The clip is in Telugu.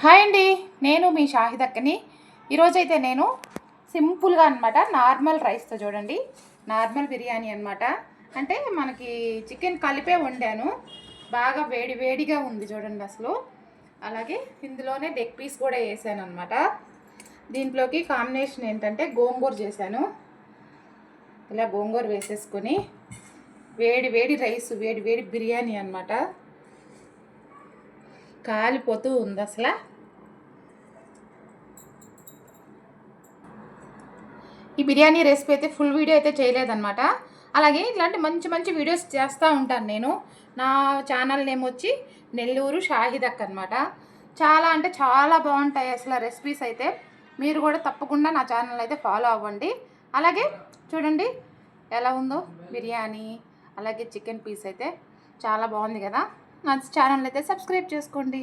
హాయ్ అండి, నేను మీ షాహిదక్కని. ఈరోజైతే నేను సింపుల్గా అనమాట నార్మల్ రైస్తో చూడండి, నార్మల్ బిర్యానీ అనమాట. అంటే మనకి చికెన్ కలిపే వండాను, బాగా వేడి వేడిగా ఉంది చూడండి అసలు. అలాగే ఇందులోనే లెగ్ పీస్ కూడా వేసాను అనమాట. దీంట్లోకి కాంబినేషన్ ఏంటంటే గోంగూర చేశాను. ఇలా గోంగూర వేసేసుకొని వేడి వేడి రైస్, వేడి వేడి బిర్యానీ అనమాట. కాలిపోతూ ఉంది అసలు. ఈ బిర్యానీ రెసిపీ అయితే ఫుల్ వీడియో అయితే చేయలేదన్నమాట. అలాగే ఇలాంటి మంచి మంచి వీడియోస్ చేస్తూ ఉంటాను నేను. నా ఛానల్ నేమ్ వచ్చి నెల్లూరు షాహిదక్ అనమాట. చాలా అంటే చాలా బాగుంటాయి అసలు రెసిపీస్ అయితే. మీరు కూడా తప్పకుండా నా ఛానల్ అయితే ఫాలో అవ్వండి. అలాగే చూడండి ఎలా ఉందో బిర్యానీ, అలాగే చికెన్ పీస్ అయితే చాలా బాగుంది కదా. నా ఛానల్ అయితే సబ్స్క్రైబ్ చేసుకోండి.